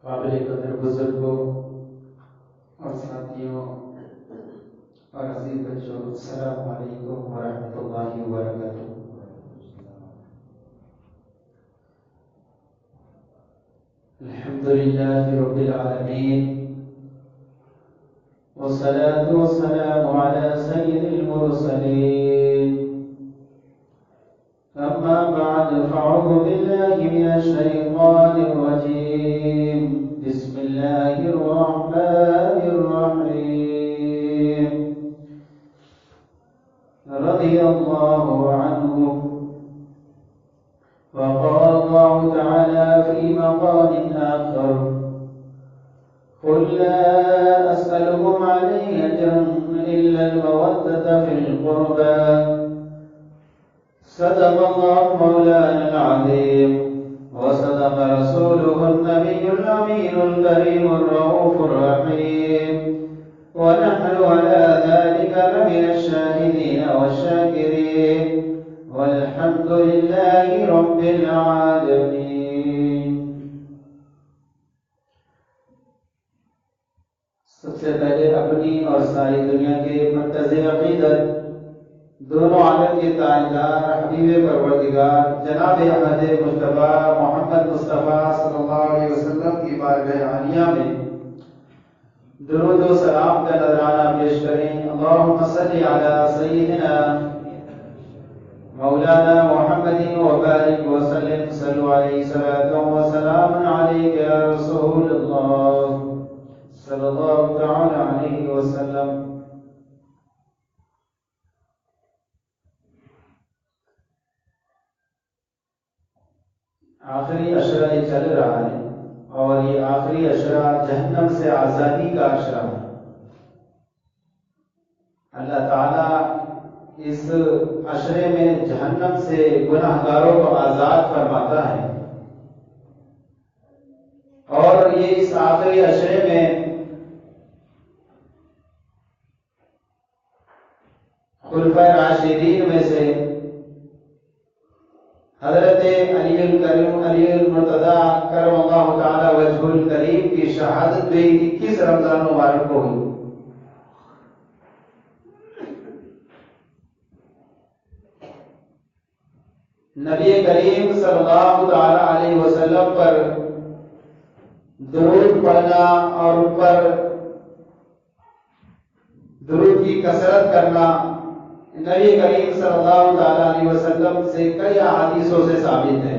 قابل قدر بزرگوں اور ساتھیوں اور عزیز بچوں، السلام علیکم ورحمۃ اللہ وبرکاتہ۔ الحمد للہ رب العالمین، والصلاة والسلام على سید المرسلین، اما بعد فاعوذ باللہ من الشیطان الرجیم، بسم اللہ الرحمن الرحیم۔ رضی اللہ عنہم، وقال اللہ تعالی فی مقام آخر، قل لا أسألكم عليه أجرا إلا المودة في القربى، صدق الله مولانا العظيم، وصدق رسوله النبي الأمين الكريم الرؤوف الرحيم، ونحن على ذلك لمن الشاهدين والشاكرين، والحمد لله رب العالمين۔ سب سے پہلے اپنی اور ساری دنیا کے مرکز عقیدت، دونوں عالم کے تاجدار حبیب پروردگار جناب احمد مصطفیٰ محمد مصطفیٰ صلی اللہ علیہ وسلم کی بارگاہ عالیہ میں درود و سلام کا نذرانہ پیش کریں۔ اللہم صلی علی سیدنا مولانا محمد وبارک وسلم، صلو علیہ صلاۃ وسلام علیک یا رسول اللہ صلی اللہ تعالی علیہ وسلم۔ آخری عشرہ یہ چل رہا ہے، اور یہ آخری عشرہ جہنم سے آزادی کا عشرہ ہے۔ اللہ تعالیٰ اس عشرے میں جہنم سے گناہگاروں کو آزاد فرماتا ہے، اور یہ اس آخری عشرے میں خلفائے راشدین میں سے حضرت علی الکریم علی المرتضیٰ کرم اللہ تعالی وجہ الکریم کی شہادت بھی 21 رمضان مبارک کو ہوئی۔ نبی کریم صلی اللہ تعالی علیہ وسلم پر درود پڑھنا اور ان پر درود کی کثرت کرنا نبی کریم صلی اللہ تعالی علیہ وسلم سے کئی احادیثوں سے ثابت ہے۔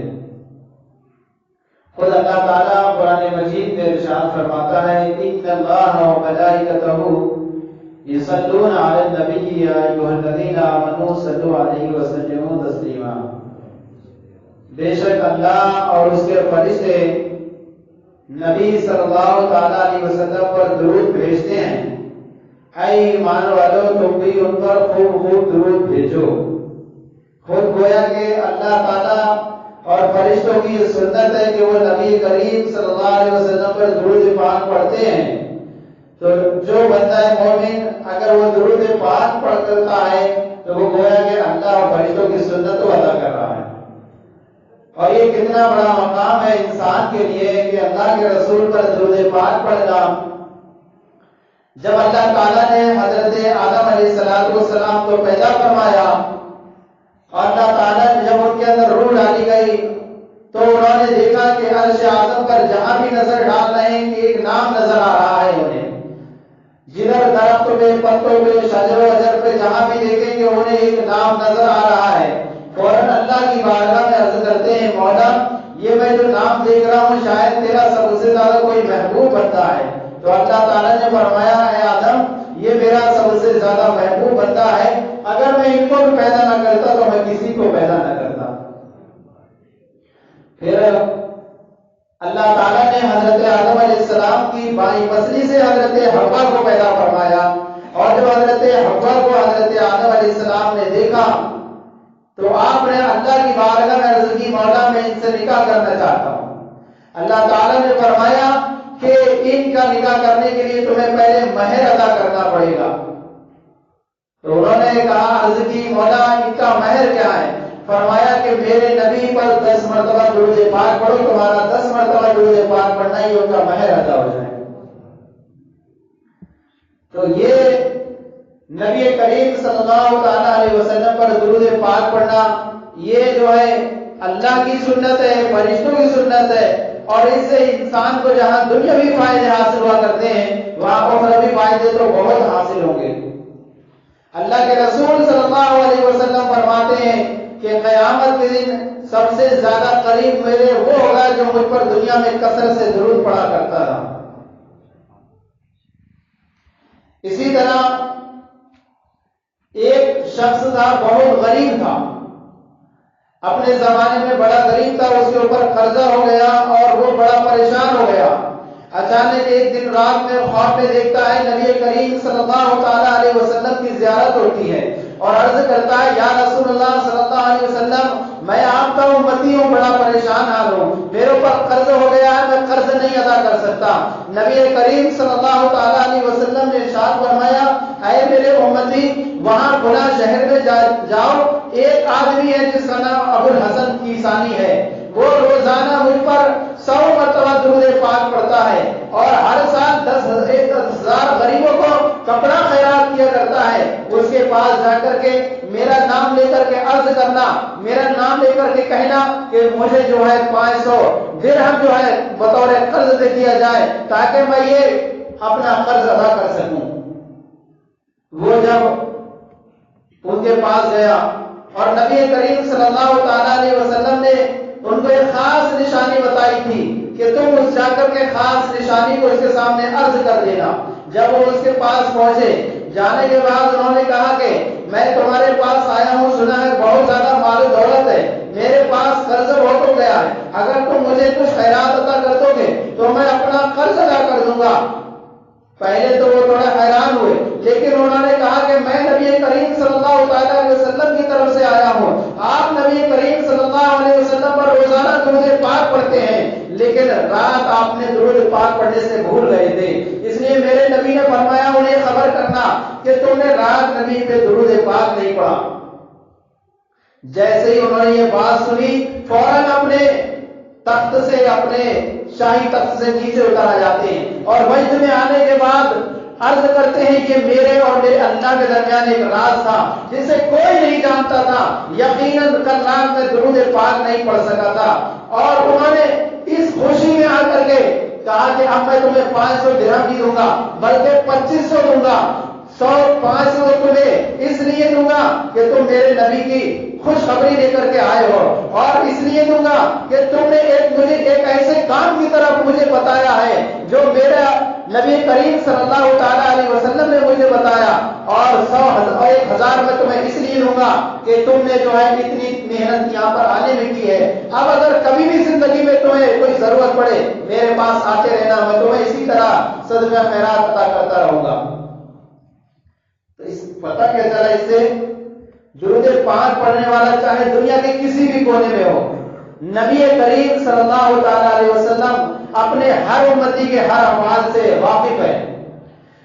خود اللہ تعالیٰ قرآن مجید میں ارشاد فرماتا ہے، ان اللہ وملائکتہ یصلون علی النبی یا ایھا الذین آمنوا صلوا علیہ وسلموا تسلیما۔ بے شک اللہ اور اس کے فرشتے نبی صلی اللہ تعالی علیہ وسلم پر درود بھیجتے ہیں۔ اے ایمان والو، تم بھی ان پر خوب خوب درود بھیجو۔ خود گویا کہ اللہ تعالیٰ اور فرشتوں کی یہ سنت ہے کہ وہ نبی کریم صلی اللہ علیہ وسلم پر درود پاک پڑھتے ہیں، تو جو بندہ مومن اگر وہ درود پاک پڑھتا ہے تو وہ گویا کہ اللہ اور فرشتوں کی سنت کو ادا کر رہا ہے۔ اور یہ کتنا بڑا مقام ہے انسان کے لیے کہ اللہ کے رسول پر درود پاک پڑھنا۔ جب اللہ تعالیٰ نے حضرت آدم علیہ السلام کو پیدا فرمایا اور اللہ تعالیٰ نے جب ان کے اندر روح ڈالی گئی تو انہوں نے دیکھا کہ عرش اعظم پر جہاں بھی نظر ڈال رہے ہیں کہ ایک نام نظر آ رہا ہے انہیں، جدھر درخت پہ، پتوں پہ، شجر و حجر پہ جہاں بھی دیکھیں گے انہیں ایک نام نظر آ رہا ہے۔ فوراً اللہ کی بارگاہ میں عرض کرتے ہیں، مولا یہ میں جو نام دیکھ رہا ہوں شاید تیرا سب سے زیادہ کوئی محبوب بندہ ہے۔ تو اللہ تعالیٰ نے فرمایا، اے آدم یہ میرا سب سے زیادہ محبوب بندہ ہے، اگر میں ان کو بھی پیدا نہ کرتا تو میں کسی کو پیدا نہ کرتا۔ پھر اللہ تعالیٰ نے حضرت آدم علیہ السلام کی بائیں پسلی سے حضرت حوا کو پیدا فرمایا، اور جب حضرت حوا کو حضرت آدم علیہ السلام نے دیکھا تو آپ نے اللہ کی بارگاہ میں عرض کی، مولا میں ان سے نکاح کرنا چاہتا ہوں۔ اللہ تعالیٰ نے فرمایا کہ ان کا نکاح کرنے کے لیے تمہیں پہلے مہر ادا کرنا پڑے گا۔ تو انہوں نے کہا، عرض کی، مولا ان کا مہر کیا ہے؟ فرمایا کہ کہ میرے نبی پر 10 مرتبہ درود پاک پڑھو، تمہارا 10 مرتبہ درود پاک پڑھنا ہی ان کا مہر ادا ہو جائے۔ تو یہ نبی کریم صلی اللہ تعالی علیہ وسلم پر درود پاک پڑھنا، یہ جو ہے اللہ کی سنت ہے، فرشتوں کی سنت ہے، اور اس سے انسان کو جہاں دنیاوی فائدے حاصل ہوا کرتے ہیں وہاں اخروی فائدے تو بہت حاصل ہوں گے۔ اللہ کے رسول صلی اللہ علیہ وسلم فرماتے ہیں کہ قیامت کے دن سب سے زیادہ قریب میرے وہ ہوگا جو مجھ پر دنیا میں کثرت سے درود پڑھا کرتا تھا۔ اسی طرح ایک شخص تھا، بہت غریب تھا، اپنے زمانے میں بڑا غریب تھا، اس کے اوپر قرضہ ہو گیا اور وہ بڑا پریشان ہو گیا۔ اچانک ایک دن رات میں خواب میں دیکھتا ہے نبی کریم صلی اللہ تعالی علیہ وسلم کی زیارت ہوتی ہے اور عرض کرتا ہے یا رسول اللہ صلی اللہ علیہ وسلم، میں آپ کا امتی ہوں، بڑا پریشان حال ہوں، میرے اوپر قرض ہو گیا ہے، میں قرض نہیں ادا کر سکتا۔ نبی کریم صلی اللہ تعالی علیہ وسلم نے ارشاد فرمایا اے میرے امتی، وہاں فلاں شہر میں جاؤ، ایک آدمی ہے جس کا نام ابو الحسن کیسانی ہے، وہ روزانہ مجھ پر 100 مرتبہ درود پاک پڑھتا ہے اور ہر سال 10,000 غریبوں کو کپڑا خیرات کیا کرتا ہے۔ اس کے پاس جا کر کے میرا نام لے کر کے عرض کرنا، میرا نام لے کر کے کہنا کہ مجھے جو ہے 500 درہم جو ہے بطور قرض دے دیا جائے تاکہ میں یہ اپنا قرض ادا کر سکوں۔ وہ جب ان کے پاس گیا اور نبی کریم صلی اللہ تعالی علیہ وسلم نے ان کو ایک خاص نشانی بتائی تھی کہ تم اس جا کر کے خاص نشانی کو اس کے سامنے عرض کر دینا۔ جب وہ اس کے پاس پہنچے، جانے کے بعد انہوں نے کہا کہ میں تمہارے پاس آیا ہوں، سنا ہے بہت زیادہ مال و دولت ہے، میرے پاس قرض بہت ہو گیا ہے، اگر تم مجھے کچھ خیرات عطا کر دو گے تو میں اپنا قرض ادا کر دوں گا۔ پہلے تو وہ تھوڑا حیران ہوئے، لیکن انہوں نے کہا کہ میں نبی کریم صلی اللہ علیہ وسلم کی طرف سے آیا ہوں، آپ نبی کریم صلی اللہ علیہ وسلم پر روزانہ درود پاک پڑھتے ہیں، لیکن رات آپ نے درود پاک پڑھنے سے بھول گئے تھے، اس لیے میرے نبی نے فرمایا انہیں خبر کرنا کہ تم نے رات نبی پہ درود پاک نہیں پڑھا۔ جیسے ہی انہوں نے یہ بات سنی، فوراً اپنے تخت سے، اپنے شاہی تخت سے نیچے اتر آ جاتے ہیں اور وجد میں آنے کے بعد عرض کرتے ہیں کہ میرے اور میرے اللہ کے درمیان ایک راز تھا جسے کوئی نہیں جانتا تھا، یقیناً کل رات میں درود پاک نہیں پڑھ سکا تھا، اور انہوں نے اس خوشی میں آ کر کے کہا کہ اب میں تمہیں 500 درہم نہیں دوں گا بلکہ 2500 دوں گا، 500 تمہیں اس لیے دوں گا کہ تم میرے نبی کی خوشخبری لے کر کے آئے ہو، اور اس لیے دوں گا کہ تم نے مجھے ایک ایسے کام کی طرف مجھے بتایا ہے جو میرا نبی کریم صلی اللہ تعالی علیہ وسلم نے مجھے بتایا، اور 1,000 میں تمہیں اس لیے دوں گا کہ تم نے جو ہے اتنی محنت یہاں پر آنے میں کی ہے، اب اگر کبھی بھی زندگی میں تمہیں کوئی ضرورت پڑے میرے پاس آتے رہنا، میں تمہیں اسی طرح صدقہ خیرات عطا کرتا رہوں گا۔ تو اس پتہ کیا چلا اس سے، درود پاک پڑھنے والا چاہے دنیا کے کسی بھی کونے میں ہو، نبی کریم صلی اللہ تعالی علیہ وسلم اپنے ہر امتی کے ہر افعال سے واقف ہے،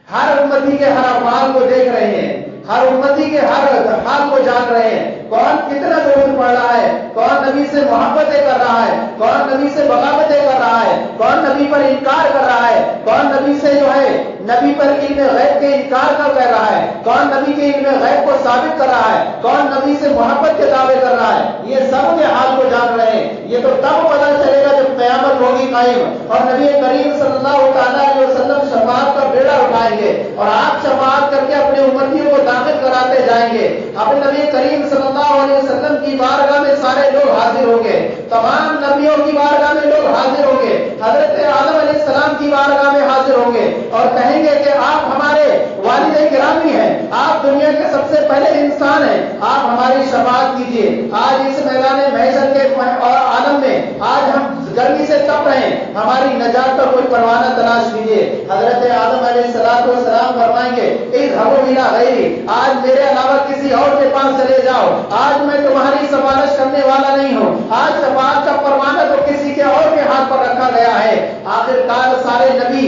ہر امتی کے ہر افعال کو دیکھ رہے ہیں، ہر امتی کے ہر حال کو جان رہے ہیں، کون کتنا درود پڑھ رہا ہے، کون نبی سے محبتیں کر رہا ہے، کون نبی سے بغاوتیں کر رہا ہے، کون نبی پر انکار کر رہا ہے، کون نبی سے جو ہے نبی پر علم غیب کے انکار کا کر رہا ہے، کون نبی کے علم غیب کو ثابت کر رہا ہے، کون نبی سے محبت کے دعوے کر رہا ہے، یہ سب کے حال کو جان رہے ہیں۔ یہ تو تب پتہ چلے گا جب قیامت ہوگی قائم اور نبی کریم صلی اللہ تعالی علیہ وسلم شفاعت کا بیڑا اٹھائیں گے اور آپ شفاعت کر کے اپنے امتیوں کو داخل کراتے جائیں گے۔ اپنے نبی کریم صلی اللہ علیہ وسلم کی بارگاہ میں سارے لوگ حاضر ہوں گے، تمام نبیوں کی بارگاہ میں لوگ حاضر ہوں گے، حضرت آدم علیہ السلام کی بارگاہ میں حاضر ہوں گے اور کہیں گے کہ آپ ہمارے والد گرامی ہیں، آپ دنیا کے سب سے پہلے انسان ہیں، آپ ہماری شفاعت کیجیے۔ آج اس میدان محشر کے عالم میں آج ہم گرمی سے تپ رہے ہیں، ہماری نجات کا کوئی پروانہ تلاش کیجیے۔ حضرت آدم علیہ السلام فرمائیں گے اذهبوا الى غیری، آج میرے علاوہ کسی اور کے پاس چلے جاؤ، آج میں تمہاری سفارش کرنے والا نہیں ہوں، آج شفاعت کا پروانہ تو کسی کے اور کے ہاتھ پر رکھا گیا ہے۔ آخر کار سارے نبی،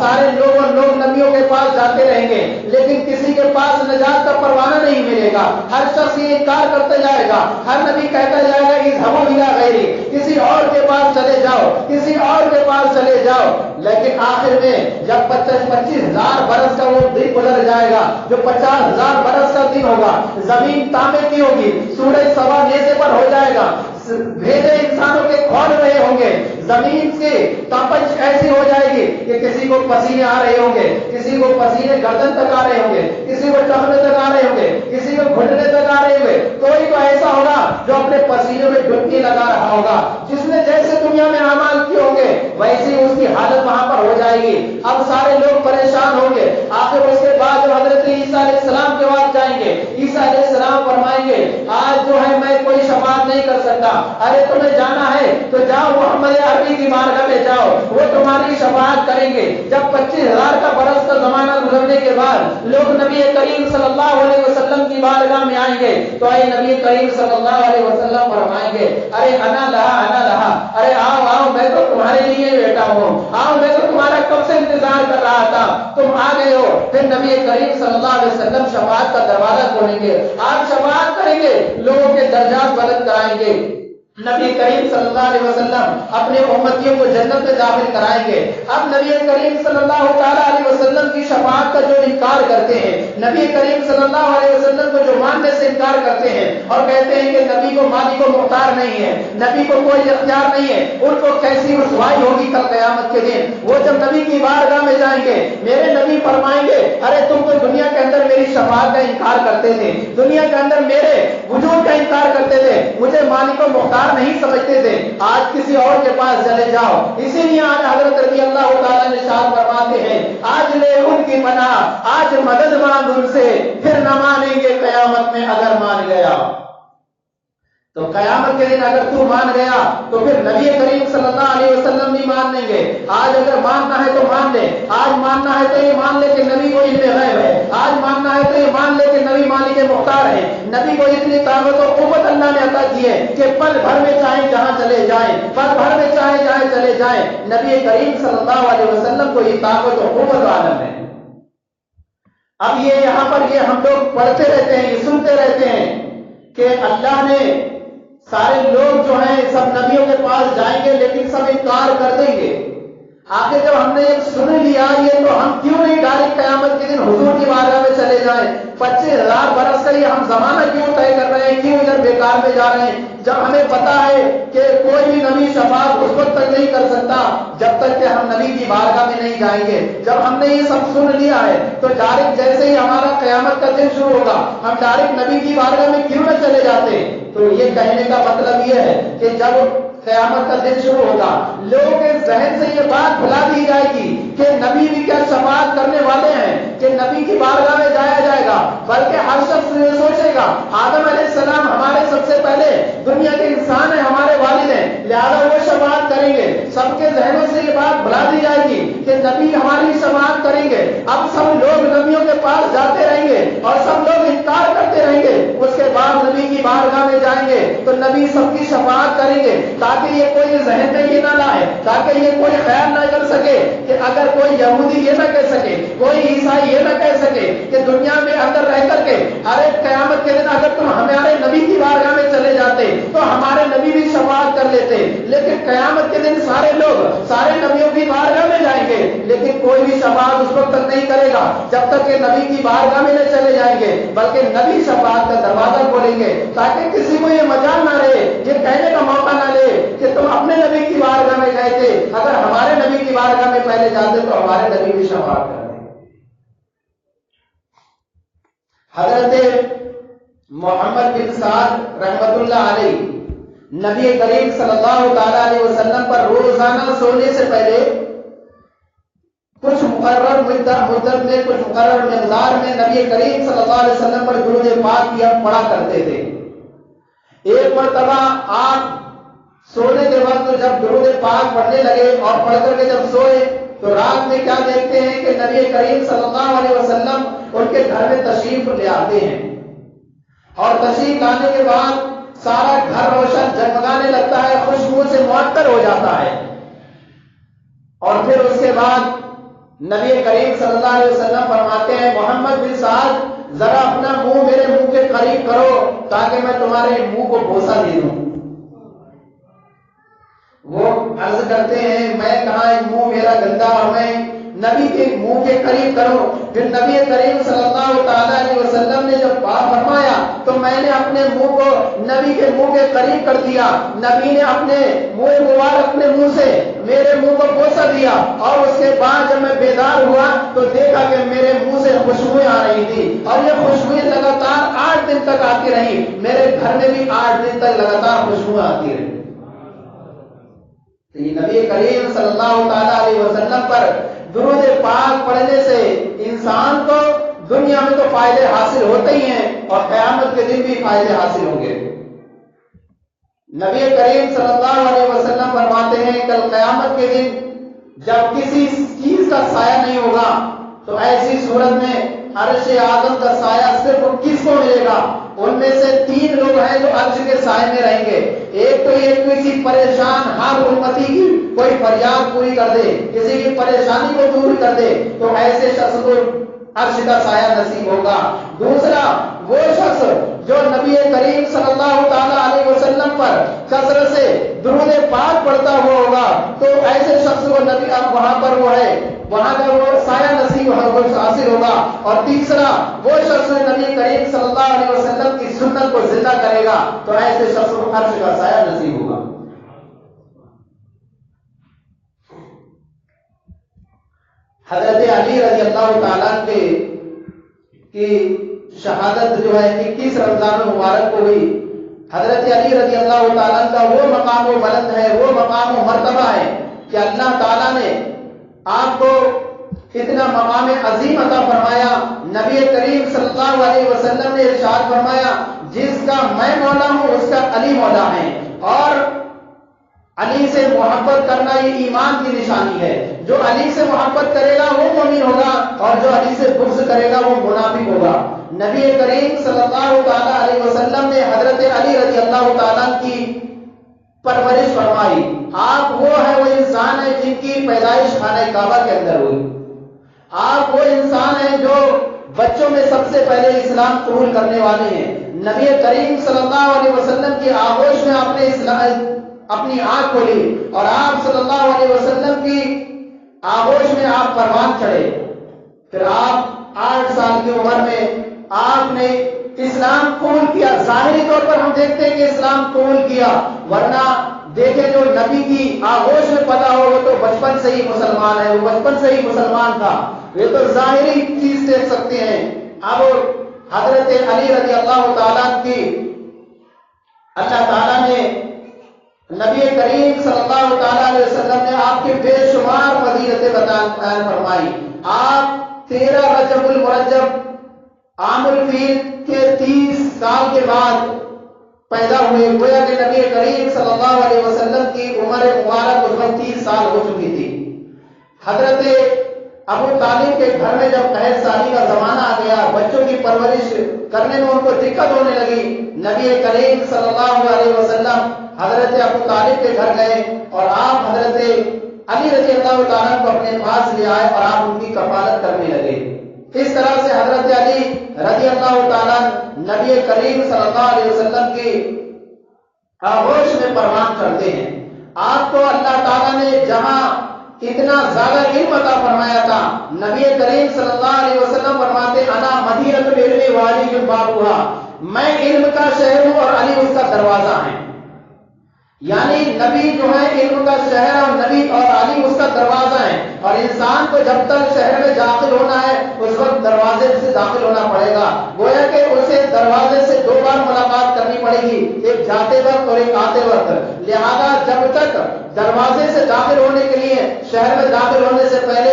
سارے لوگ نبیوں کے پاس جاتے رہیں گے، لیکن کسی کے پاس نجات کا پروانہ نہیں ملے گا. ہر شخص یہ انکار کرتے جائے گا، ہر نبی کہتا جائے گا کہ اذهبوا الى غیری، کسی اور کے پاس چلے جاؤ، کسی اور کے پاس چلے جاؤ. لیکن آخر میں جب 25,000 برس کا وہ دن گزر جائے گا، جو 50,000 برس کا دن ہوگا، زمین تانبے کی ہوگی، سورج سوا نیزے پر ہو جائے گا، بھیجے انسانوں کے کھول رہے ہوں گے، زمین سے تپش ایسی ہو جائے گی کہ کسی کو پسینے آ رہے ہوں گے، کسی کو پسینے گردن تک آ رہے ہوں گے، کسی کو ٹخنے تک آ رہے ہوں گے، کسی کو گھٹنے تک آ رہے ہوں گے. کوئی تو ایسا ہوگا جو اپنے پسینے میں ڈبکی لگا رہا ہوگا. جس نے جیسے دنیا میں اعمال کیے ہوں گے ویسی اس کی حالت وہاں پر ہو جائے گی. اب سارے لوگ پریشان ہوں گے. آخر اس کے بعد جو حضرت عیسیٰ علیہ السلام کے بعد جائیں گے، عیسیٰ علیہ السلام فرمائیں گے آج جو ہے میں کوئی شفاعت نہیں کر سکتا. ارے تمہیں جانا ہے تو جاؤ محمد عربی کی بارگاہ میں جاؤ، وہ تمہاری شفاعت کریں گے. جب 25,000 کا برس کا زمانہ گزرنے کے بعد لوگ نبی کریم صلی اللہ علیہ وسلم کی بارگاہ میں آئیں گے تو اے نبی کریم صلی اللہ علیہ وسلم فرمائیں گے ارے انا لہا، ارے آؤ آؤ میں تو تمہارے لیے بیٹھا ہوں، آؤ میں تو تمہارا کب سے انتظار کر رہا تھا، تم آ گئے ہو. پھر نبی کریم صلی اللہ علیہ وسلم شفاعت کا دروازہ کھولیں گے، آپ شفاعت کریں گے، لوگوں کے درجات بلند کرائیں گے. نبی کریم صلی اللہ علیہ وسلم اپنے امتیوں کو جنت میں داخل کرائیں گے. اب نبی کریم صلی اللہ تعالیٰ علیہ وسلم کی شفاعت کا جو انکار کرتے ہیں، نبی کریم صلی اللہ علیہ وسلم کو جو ماننے سے انکار کرتے ہیں اور کہتے ہیں کہ نبی کو مالک و مختار نہیں ہے، نبی کو کوئی اختیار نہیں ہے، ان کو کیسی رسوائی ہوگی کل قیامت کے دن. وہ جب نبی کی بارگاہ میں جائیں گے میرے نبی فرمائیں گے ارے تم تو دنیا کے اندر میری شفاعت کا انکار کرتے تھے، دنیا کے اندر میرے وجود کا انکار کرتے تھے، مجھے مالک و مختار نہیں سمجھتے تھے، آج کسی اور کے پاس چلے جاؤ. اسی لیے آج حضرت رضی اللہ تعالیٰ نے ارشاد فرماتے ہیں آج لے ان کی پناہ، آج مدد مانگ ان سے، پھر نہ مانیں گے قیامت میں اگر مان گیا. تو قیامت کے دن اگر تو مان گیا تو پھر نبی کریم صلی اللہ علیہ وسلم نہیں مان لیں گے. آج اگر ماننا ہے تو مان لے، آج ماننا ہے تو یہ مان لے کہ نبی کو علم غیب ہے، آج ماننا ہے تو یہ مان لے کہ نبی مالک مختار ہے. نبی کو اتنی طاقت و قوت اللہ نے عطا کی ہے کہ پل بھر میں چاہیں جہاں چلے جائیں، پل بھر میں چاہیں جہاں چلے جائیں. نبی کریم صلی اللہ علیہ وسلم کو یہ طاقت و قوت عالم ہے. اب یہ یہاں پر یہ ہم لوگ پڑھتے رہتے ہیں، یہ سنتے رہتے ہیں کہ اللہ نے سارے لوگ جو ہیں سب نبیوں کے پاس جائیں گے لیکن سب انکار کر دیں گے. آخر جب ہم نے یہ سن لیا یہ تو ہم کیوں نہیں ڈائریکٹ قیامت کے دن حضور کی بارگاہ میں چلے جائیں؟ 25,000 برس کا یہ ہم زمانہ کیوں طے کر رہے ہیں، کیوں ادھر بیکار میں جا رہے ہیں جب ہمیں پتا ہے کہ کوئی بھی نبی شفاعت اس وقت تک نہیں کر سکتا جب تک کہ ہم نبی کی بارگاہ میں نہیں جائیں گے. جب ہم نے یہ سب سن لیا ہے تو ڈائریکٹ جیسے ہی ہمارا قیامت کا دن شروع ہوگا ہم ڈائریکٹ نبی کی بارگاہ میں کیوں نہ چلے جاتے؟ تو یہ کہنے کا مطلب یہ ہے کہ جب قیامت کا دن شروع ہوگا لوگوں کے ذہن سے یہ بات بھلا دی جائے گی کہ نبی بھی کیا شفاعت کرنے والے ہیں کہ نبی کی بارگاہ میں جایا جائے گا، بلکہ ہر شخص یہ سوچے گا آدم علیہ السلام ہمارے سب سے پہلے دنیا کے انسان ہیں، ہمارے والد ہیں، لہذا وہ شفاعت کریں گے. سب کے ذہنوں سے یہ بات بھلا دی جائے گی کہ نبی ہماری شفاعت کریں گے. اب سب لوگ نبیوں کے پاس جاتے رہیں گے اور سب لوگ انکار کرتے رہیں گے. اس کے بعد نبی کی بارگاہ میں جائیں گے تو نبی سب کی شفاعت کریں گے تاکہ یہ کوئی ذہن میں یہ نہ لائے، تاکہ یہ کوئی خیال نہ کر سکے کہ اگر کوئی یہودی یہ نہ کہہ سکے، کوئی عیسائی یہ نہ کہہ سکے کہ دنیا میں اندر رہ کر کے ارے قیامت کے دن اگر تم ہمارے نبی کی بارگاہ میں چلے جاتے تو ہمارے نبی بھی شفاعت کر لیتے. لیکن قیامت کے دن سارے لوگ سارے نبیوں کی بارگاہ میں جائیں گے لیکن کوئی بھی شفاعت اس وقت تک نہیں کرے گا جب تک کہ نبی کی بارگاہ میں نہ چلے جائیں گے، بلکہ نبی شفاعت کا دروازہ کھولیں گے تاکہ کسی کو یہ مجال نہ رہے، یہ کہنے کا موقع نہ لے کہ تم اپنے نبی کی بارگاہ میں گئے تھے، اگر ہمارے نبی کی بارگاہ میں پہلے جاتے تو ہمارے نبی بھی شفاعت کرتے. حضرت محمد بن سعد رحمت اللہ علیہ نبی کریم صلی اللہ تعالی علیہ وسلم پر روزانہ سونے سے پہلے کچھ مقرر مدت میں کچھ مقرر مقدار میں نبی کریم صلی اللہ علیہ وسلم پر درود پاک کیا پڑھا کرتے تھے. ایک مرتبہ آپ سونے کے وقت جب درود پاک پڑھنے لگے اور پڑھ کر کے جب سوئے تو رات میں کیا دیکھتے ہیں کہ نبی کریم صلی اللہ علیہ وسلم ان کے گھر میں تشریف لے آتے ہیں اور تشریف لانے کے بعد سارا گھر روشن جگمگانے لگتا ہے، خوشبو سے معطر ہو جاتا ہے. اور پھر اس کے بعد نبی کریم صلی اللہ علیہ وسلم فرماتے ہیں محمد بن سعد ذرا اپنا منہ میرے منہ کے قریب کرو تاکہ میں تمہارے منہ کو بوسہ دے دوں۔ وہ عرض کرتے ہیں میں کہاں منہ میرا گندا اور میں نبی کے منہ کے قریب کروں۔ پھر نبی کریم صلی اللہ تعالی علیہ وسلم نے جب بات فرمایا تو میں نے اپنے منہ کو نبی کے منہ کے قریب کر دیا۔ نبی نے اپنے منہ مبارک اپنے منہ سے میرے منہ کو بوسہ دیا اور اس کے بعد جب میں بیدار ہوا تو دیکھا کہ میرے منہ سے خوشبوئیں آ رہی تھی اور یہ خوشبوئیں لگاتار 8 دن تک آتی رہی۔ میرے گھر میں بھی 8 دن تک لگاتار خوشبوئیں آتی رہی۔ نبی کریم صلی اللہ تعالی علیہ وسلم پر درود پاک پڑھنے سے انسان کو دنیا میں تو فائدے حاصل ہوتے ہی ہیں اور قیامت کے دن بھی فائدے حاصل ہوں گے۔ نبی کریم صلی اللہ علیہ وسلم فرماتے ہیں کل قیامت کے دن جب کسی چیز کا سایہ نہیں ہوگا تو ایسی صورت میں عرش اعظم کا سایہ صرف کس کو ملے گا؟ ان میں سے 3 لوگ ہیں جو عرش کے سائے میں رہیں گے۔ ایک تو یہ کسی پریشان ہر امتی کی کوئی فریاد پوری کر دے، کسی کی پریشانی کو دور کر دے تو ایسے شخص کو عرش کا سایہ نصیب ہوگا۔ دوسرا وہ شخص جو نبی کریم صلی اللہ تعالی علیہ وسلم پر کثرت سے درود پاک پڑھتا ہوا ہوگا تو ایسے شخص کو نبی اب وہاں پر وہ ہے وہاں کا وہ سایہ نصیب حاصل ہوگا۔ اور تیسرا وہ شخص نبی کریم صلی اللہ علیہ وسلم کی سنت کو زندہ کرے گا تو ایسے شخص کو عرش کا سایہ نصیب ہوگا۔ حضرت علی رضی اللہ تعالیٰ کی شہادت جو ہے 21 رمضان مبارک کو ہوئی۔ حضرت علی رضی اللہ تعالیٰ کا وہ مقام و بلند ہے، وہ مقام و مرتبہ ہے کہ اللہ تعالیٰ نے آپ کو اتنا مقام عظیم عطا فرمایا۔ نبی کریم صلی اللہ علیہ وسلم نے ارشاد فرمایا جس کا میں مولا ہوں اس کا علی مولا ہے، اور علی سے محبت کرنا یہ ایمان کی نشانی ہے۔ جو علی سے محبت کرے گا وہ مومن ہوگا اور جو علی سے بغض کرے گا وہ منافق ہوگا۔ نبی کریم صلی اللہ تعالی علیہ وسلم نے حضرت علی رضی اللہ تعالیٰ کی پرورش فرمائی۔ آپ وہ ہے وہ انسان ہے جن کی پیدائش خانہ کعبہ کے اندر ہوئی۔ آپ وہ انسان ہیں جو بچوں میں سب سے پہلے اسلام قبول کرنے والے ہیں۔ نبی کریم صلی اللہ علیہ وسلم کی آغوش میں آپ نے اپنی آنکھ کھولی اور آپ صلی اللہ علیہ وسلم کی آغوش میں آپ پروان چڑھے۔ پھر آپ 8 سال کی عمر میں آپ نے اسلام قبول کیا۔ ظاہری طور پر ہم دیکھتے ہیں کہ اسلام قبول کیا، ورنہ دیکھیں جو نبی کی آغوش میں پیدا ہو وہ تو بچپن سے ہی مسلمان ہے، وہ بچپن سے ہی مسلمان تھا۔ یہ تو ظاہری چیز دیکھ سکتے ہیں۔ اب حضرت علی رضی اللہ تعالیٰ کی اللہ تعالیٰ نے نبی کریم صلی اللہ تعالیٰ علیہ وسلم نے آپ کی بے شمار فضیلتیں بیان فرمائی۔ آپ 13 رجب المرجب عام الفیل کے 30 سال کے بعد پیدا ہوئے۔ گویا کہ نبی کریم صلی اللہ علیہ وسلم کی عمر مبارک اس وقت 30 سال ہو چکی تھی۔ حضرت ابو طالب کے گھر میں جب قحط سالی کا زمانہ آ گیا، بچوں کی پرورش کرنے میں ان کو دقت ہونے لگی، نبی کریم صلی اللہ علیہ وسلم حضرت ابو طالب کے گھر گئے اور آپ حضرت علی رضی اللہ تعالیٰ کو اپنے پاس لے آئے اور آپ ان کی کفالت کرنے لگے۔ اس طرح سے حضرت علی رضی اللہ تعالیٰ نبی کریم صلی اللہ علیہ وسلم کی آغوش میں پروان چڑھتے ہیں۔ آپ کو اللہ تعالیٰ نے جہاں اتنا زیادہ علم عطا فرمایا تھا، نبی کریم صلی اللہ علیہ وسلم فرماتے انا مدینۃ العلم وعلی بابھا، میں علم کا شہر ہوں اور علی اس کا دروازہ ہے۔ یعنی نبی جو ہے علم کا شہر اور نبی اور علی اس کا دروازہ ہے، اور انسان کو جب تک شہر میں داخل ہونا ہے اس وقت دروازے سے داخل ہونا پڑے گا۔ گویا کہ اسے دروازے سے 2 بار ملاقات کرنی پڑے گی، ایک جاتے وقت اور ایک آتے وقت۔ لہذا جب تک دروازے سے داخل ہونے کے لیے شہر میں داخل ہونے سے پہلے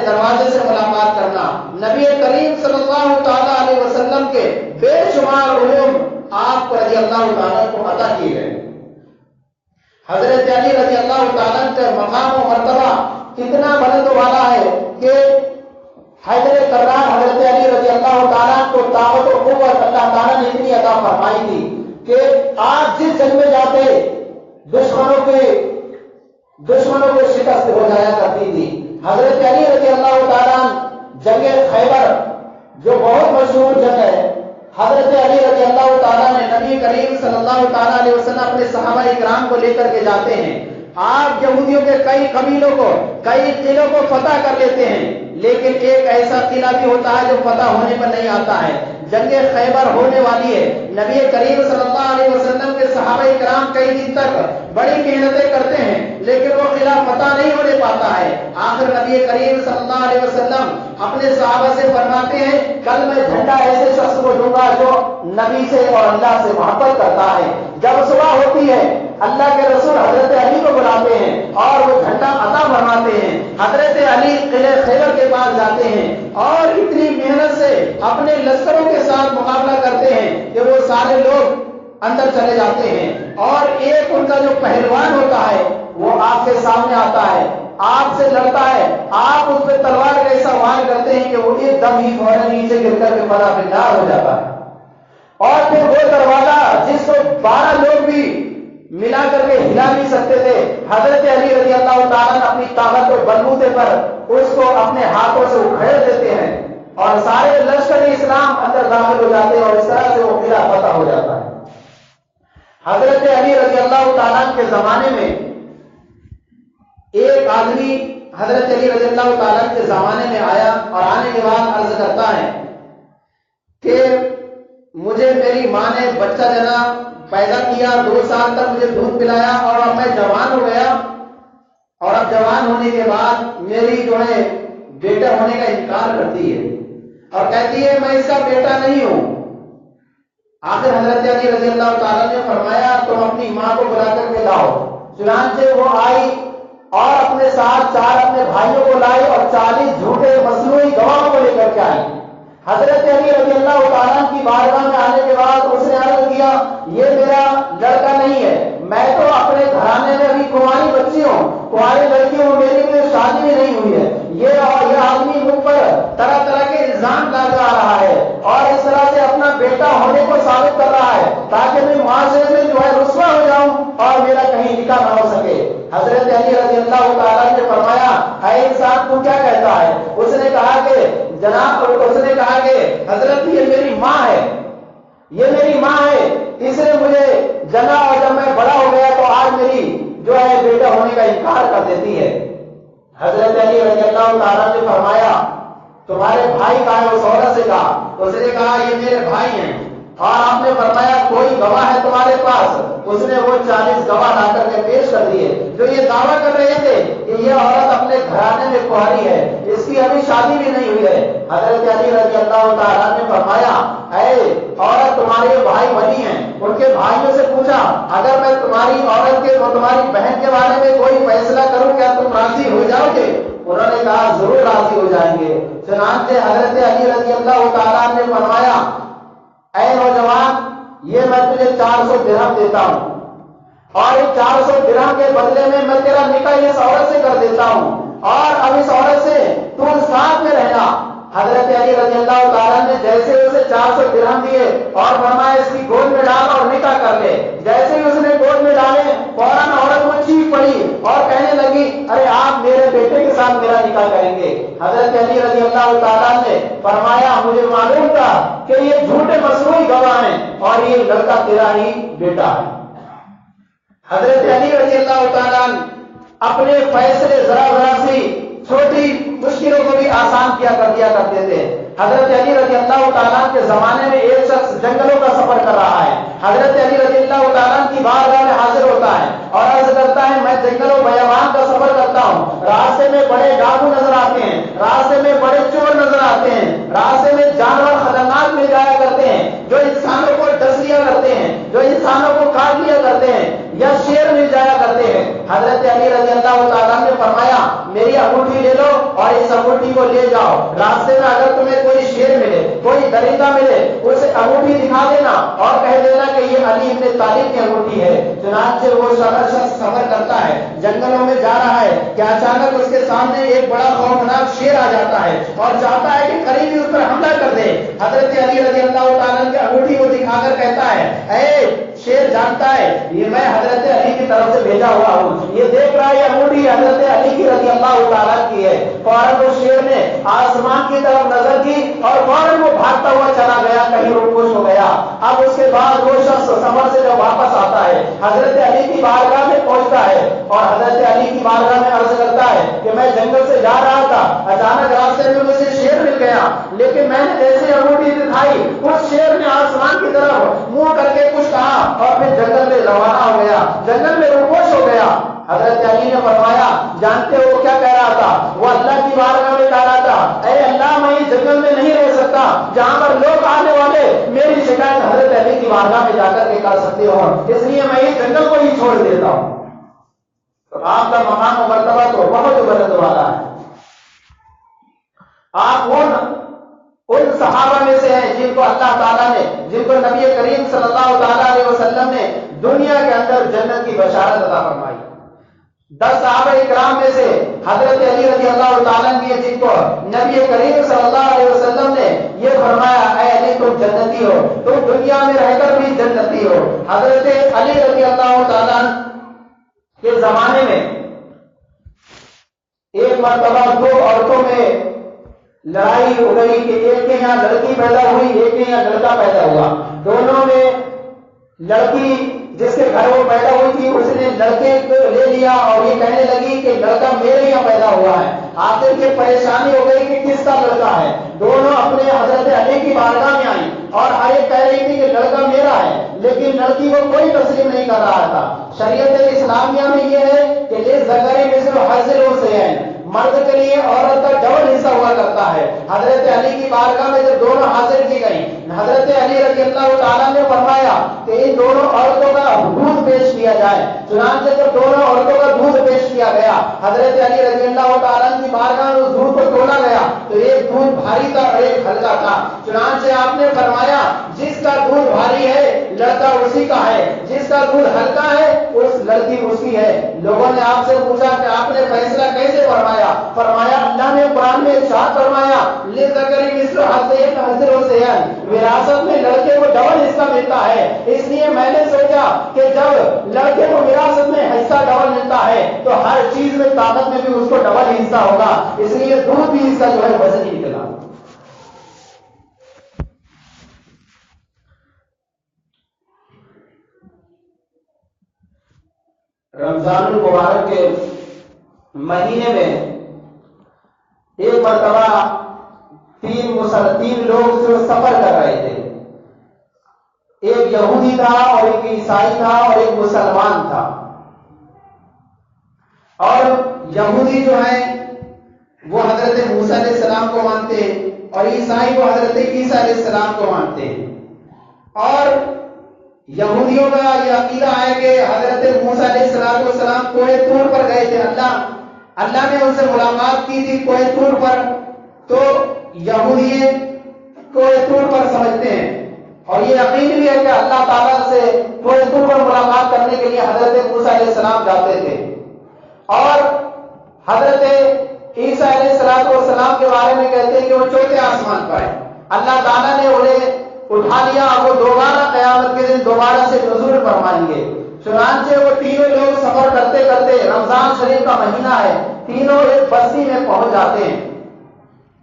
دروازے سے ملاقات کرنا۔ نبی کریم صلی اللہ تعالی علیہ وسلم کے بے شمار علوم آپ کو رضی اللہ تعالیٰ کو عطا کیے گئے۔ حضرت علی رضی اللہ تعالیٰ کا مقام و مرتبہ اتنا بلند والا ہے کہ حیدر کرار حضرت علی رضی اللہ تعالیٰ کو طاقت و قوت اللہ تعالیٰ نے اتنی عطا فرمائی تھی کہ آپ جس جنگ میں جاتے دشمنوں کو شکست ہو جایا کرتی تھی۔ حضرت علی رضی اللہ تعالیٰ جنگ خیبر جو بہت مشہور جنگ ہے، حضرت علی رضی اللہ تعالیٰ نے نبی کریم صلی اللہ تعالیٰ علیہ وسلم اپنے صحابہ اکرام کو لے کر کے جاتے ہیں. آپ یہودیوں کے کئی قبیلوں کو، کئی قلعوں کو فتح کر لیتے ہیں، لیکن ایک ایسا قلعہ بھی ہوتا ہے جو فتح ہونے پر نہیں آتا ہے. جنگ خیبر ہونے والی ہے، نبی کریم صلی اللہ علیہ وسلم کے صحابہ اکرام کئی دن تک بڑی محنتیں کرتے ہیں، لیکن وہ قلعہ فتح نہیں ہونے پاتا ہے. آخر نبی کریم صلی اللہ علیہ وسلم اپنے صحابہ سے فرماتے ہیں، کل میں جھنڈا ایسے شخص کو دوں گا جو نبی سے اور اللہ سے محبت کرتا ہے. جب صبح ہوتی ہے، اللہ کے رسول حضرت علی کو بلاتے ہیں اور وہ جھنڈا عطا فرماتے ہیں. حضرت علی قلعہ خیبر کے پاس جاتے ہیں اور اتنی محنت سے اپنے لشکروں کے ساتھ مقابلہ کرتے ہیں کہ وہ سارے لوگ اندر چلے جاتے ہیں، اور ایک ان کا جو پہلوان ہوتا ہے وہ آپ کے سامنے آتا ہے، آپ سے لڑتا ہے. آپ اس پہ تلوار کا ایسا وار کرتے ہیں کہ وہ ایک دم ہی فوراً نیچے گر کر کے فنا فنار ہو جاتا ہے. اور پھر وہ دروازہ جس کو 12 لوگ بھی ملا کر کے ہلا نہیں سکتے تھے، حضرت علی رضی اللہ تعالیٰ نے اپنی طاقت و بلبوتے پر اس کو اپنے ہاتھوں سے اکھیڑ دیتے ہیں اور سارے لشکر اسلام اندر داخل ہو جاتے ہیں، اور اس طرح سے وہ قلعہ فتح ہو جاتا ہے. حضرت علی رضی اللہ تعالیٰ کے زمانے میں ایک آدمی حضرت علی رضی اللہ تعالیٰ کے زمانے میں آیا اور آنے کے بعد عرض کرتا ہے کہ مجھے میری ماں نے بچہ جنا پیدا کیا، 2 سال تک مجھے دودھ پلایا، اور اب میں جوان ہو گیا، اور اب جوان ہونے کے بعد میری جو ہے بیٹا ہونے کا انکار کرتی ہے اور کہتی ہے میں اس کا بیٹا نہیں ہوں. آخر حضرت علی رضی اللہ تعالیٰ نے فرمایا تم اپنی ماں کو بلا کر کے لاؤ. چنانچہ وہ آئی اور اپنے ساتھ 4 اپنے بھائیوں کو لائی اور 40 جھوٹے مصنوعی گواہوں کو لے کر کے آئی. حضرت علی رضی اللہ تعالیٰ کی بارگاہ میں آنے کے بعد اس نے عرض کیا یہ میرا لڑکا نہیں ہے، میں تو اپنے گھرانے میں ابھی کنواری بچی ہوں، کنواری لڑکی ہوں، میری کوئی شادی بھی نہیں ہوئی ہے. یہ آدمی مجھ پر طرح طرح کے الزام لگا رہا ہے اور اس طرح سے اپنا بیٹا ہونے کو ثابت کر رہا ہے تاکہ میں معاشرے میں جو ہے رسوا ہو جاؤں اور میرا کہیں نکاح نہ ہو سکے. حضرت علی رضی اللہ تعالیٰ نے فرمایا اے انسان تو کیا کہتا ہے؟ اس نے کہا کہ جناب، اس نے کہا کہ حضرت یہ میری ماں ہے، یہ میری ماں ہے، اس نے مجھے جنا اور جب میں بڑا ہو گیا تو آج میری جو ہے بیٹا ہونے کا انکار کر دیتی ہے. حضرت علی رضی اللہ تعالیٰ نے فرمایا تمہارے بھائی کہاں ہے؟ اس عورت سے کہا. اس نے کہا یہ میرے بھائی ہیں. اور آپ نے فرمایا کوئی گواہ ہے تمہارے پاس؟ اس نے وہ 40 گواہ لا کر کے پیش کر دیے جو یہ دعویٰ کر رہے تھے کہ یہ عورت اپنے گھرانے میں کنواری ہے، اس کی ابھی شادی بھی نہیں ہوئی ہے. حضرت علی رضی اللہ تعالیٰ نے فرمایا اے عورت تمہارے بھائی ولی ہیں. ان کے بھائیوں سے پوچھا اگر میں تمہاری عورت کے اور تمہاری بہن کے بارے میں کوئی فیصلہ کروں کیا تم راضی ہو جاؤ گے؟ انہوں نے کہا ضرور راضی ہو جائیں گے. چنانچہ حضرت علی رضی اللہ تعالیٰ نے فرمایا اے نوجوان یہ میں تجھے 400 درہم دیتا ہوں اور اس 400 درہم کے بدلے میں تیرا نکاح اس عورت سے کر دیتا ہوں اور اب اس عورت سے تو ساتھ میں رہنا. حضرت علی رضی اللہ تعالیٰ نے جیسے اسے 400 درہم دیے اور فرمایا اس کی گود میں ڈال اور نکاح کر لے. جیسے ہی اس نے گود میں ڈالے فوراً عورت وہ چیخ پڑی اور کہنے لگی ارے آپ میرے بیٹے کے ساتھ میرا نکاح کریں گے. حضرت علی رضی اللہ تعالیٰ نے فرمایا مجھے معلوم تھا کہ یہ جھوٹے مصنوعی گواہ ہیں اور یہ لڑکا تیرا ہی بیٹا ہے. حضرت علی رضی اللہ تعالیٰ اپنے فیصلے ذرا ذرا سی چھوٹی مشکلوں کو بھی آسان کیا کرتے تھے. حضرت علی رضی اللہ تعالیٰ کے زمانے میں ایک شخص جنگلوں کا سفر کر رہا ہے. حضرت علی رضی اللہ تعالیٰ کی بارگاہ میں حاضر ہوتا ہے اور عرض کرتا ہے میں جنگلوں بیابان کا سفر کرتا ہوں، راستے میں بڑے ڈاکو نظر آتے ہیں، راستے میں بڑے چور نظر آتے ہیں، راستے میں جانور خطرناک مل جایا کرتے ہیں جو انسانوں کو ڈس لیا کرتے ہیں، جو انسانوں کو کاٹ لیا کرتے ہیں، یا شیر مل جایا کرتے ہیں. حضرت علی رضی اللہ تعالیٰ نے فرمایا میری انگوٹھی لے لو اور اس انگوٹھی کو لے جاؤ، راستے میں اگر تمہیں کوئی شیر ملے، کوئی درندہ ملے، اسے انگوٹھی دکھا دینا اور کہہ دینا کہ یہ علی ابن طالب کی انگوٹھی ہے۔ چنانچہ وہ شخص سفر کرتا ہے، جنگلوں میں جا رہا ہے کہ اچانک اس کے سامنے ایک بڑا خوفناک شیر آ جاتا ہے اور چاہتا ہے کہ قریب ہی اس پر حملہ کر دے۔ حضرت علی رضی اللہ تعالیٰ کی انگوٹھی کو دکھا کر کہتا ہے، اے شیر جانتا ہے یہ میں حضرت علی کی طرف سے بھیجا ہوا ہوں، یہ دیکھ رہا ہے یہ انگوٹھی حضرت علی کی رضی اللہ تعالیٰ کی ہے۔ فوراً وہ شیر نے آسمان کی طرف نظر کی اور فوراً وہ بھاگتا ہوا چلا گیا، کہیں روپوش ہو گیا۔ اب اس کے بعد وہ شخص سفر سے جب واپس آتا ہے، حضرت علی کی بارگاہ میں پہنچتا ہے اور حضرت علی کی بارگاہ میں عرض کرتا ہے کہ میں جنگل سے جا رہا تھا، اچانک راستے میں مجھے شیر مل گیا، لیکن میں نے جیسے انگوٹھی دکھائی اس شیر نے آسمان کی طرف منہ کر کے کچھ کہا اور پھر جنگل میں روانہ ہو گیا، جنگل میں روپوش ہو گیا۔ حضرت علی نے فرمایا جانتے ہو وہ کیا کہہ رہا تھا؟ وہ اللہ کی بارگاہ میں کہہ رہا تھا، اے اللہ میں اس جنگل میں نہیں رہ سکتا جہاں پر لوگ آنے والے میری شکایت حضرت علی کی بارگاہ میں جا کر کے کر سکتے ہو، اس لیے میں اس جنگل کو ہی چھوڑ دیتا ہوں۔ تو آپ کا مقام و مرتبہ تو بہت بلند والا ہے۔ آپ ان صحابہ میں سے ہیں جن کو اللہ تعالیٰ نے، جن کو نبی کریم صلی اللہ تعالیٰ علیہ وسلم نے دنیا کے اندر جنت کی بشارت عطا فرمائی۔ 10 صحابہ اکرام میں سے حضرت علی رضی اللہ تعالیٰ عنہ جن کو نبی کریم صلی اللہ علیہ وسلم نے یہ فرمایا، اے علی تم جنتی ہو، تم دنیا میں رہ کر بھی جنتی ہو۔ حضرت علی رضی اللہ تعالیٰ کے زمانے میں ایک مرتبہ 2 عورتوں میں لڑائی ہو گئی کہ ایک کے یہاں لڑکی پیدا ہوئی، ایک کے یہاں لڑکا پیدا ہوا۔ دونوں میں لڑکی جس کے گھر وہ پیدا ہوئی تھی اس نے لڑکے کو لے لیا اور یہ کہنے لگی کہ لڑکا میرے یہاں پیدا ہوا ہے۔ آخر یہ پریشانی ہو گئی کہ کس کا لڑکا ہے۔ دونوں اپنے حضرت علی کی بارگاہ میں آئی اور ہر ایک کہہ رہی تھی کہ لڑکا میرا ہے، لیکن لڑکی کو کوئی تسلیم نہیں کر رہا تھا۔ شریعت اسلامیہ میں یہ ہے کہ للذکر مثل حظ الانثیین، مرد کے لیے عورت کا ڈبل حصہ ہوا کرتا ہے۔ حضرت علی کی بارگاہ میں جب دونوں حاضر کی گئی، حضرت علی رضی اللہ تعالیٰ نے فرمایا کہ ان دونوں عورتوں کا دودھ پیش کیا جائے۔ چنانچہ جب دونوں عورتوں کا دودھ پیش کیا گیا، حضرت علی رضی اللہ تعالیٰ کی بارگاہ میں اس دودھ کو تولا گیا تو ایک دودھ بھاری تھا اور ایک ہلکا تھا۔ چنانچہ آپ نے فرمایا جس کا دودھ بھاری ہے لڑکا اسی کا ہے، جس کا دودھ ہلکا ہے اس لڑکی اس کی ہے۔ لوگوں نے آپ سے پوچھا کہ آپ نے فیصلہ کیسے فرمایا؟ فرمایا اللہ نے قرآن میں ارشاد فرمایا للذکر مثل حظ الانثیین، وراثت میں لڑکے کو ڈبل حصہ ملتا ہے، اس لیے میں نے سوچا کہ جب لڑکے کو وراثت میں حصہ ڈبل ملتا ہے تو ہر چیز میں طاقت میں بھی اس کو ڈبل حصہ ہوگا، اس لیے دودھ بھی اس کا جو ہے وزن ہی نکلا۔ رمضان المبارک کے مہینے میں ایک مرتبہ 3 لوگ جو سفر کر رہے تھے، ایک یہودی تھا اور ایک عیسائی تھا اور ایک مسلمان تھا، اور یہودی جو ہیں وہ حضرت موسیٰ علیہ السلام کو مانتے ہیں اور عیسائی کو حضرت عیسیٰ علیہ السلام کو مانتے ہیں۔ اور یہودیوں کا یہ عقیدہ ہے کہ حضرت موسیٰ علیہ السلام کوہ طور پر گئے تھے، اللہ نے ان سے ملاقات کی تھی کوہ طور پر، تو یہودی کوہ طور پر سمجھتے ہیں اور یہ یقین بھی ہے کہ اللہ تعالیٰ سے کوہ طور پر ملاقات کرنے کے لیے حضرت موسیٰ علیہ السلام جاتے تھے۔ اور حضرت عیسیٰ علیہ السلام کے بارے میں کہتے ہیں کہ وہ چوتھے آسمان پر ہے، اللہ تعالیٰ نے انہیں اٹھا لیا اور وہ دوبارہ قیامت کے دن دوبارہ سے نزول فرمائیں گے۔ چنانچہ وہ تینوں لوگ سفر کرتے کرتے، رمضان شریف کا مہینہ ہے، تینوں ایک بستی میں پہنچ جاتے ہیں۔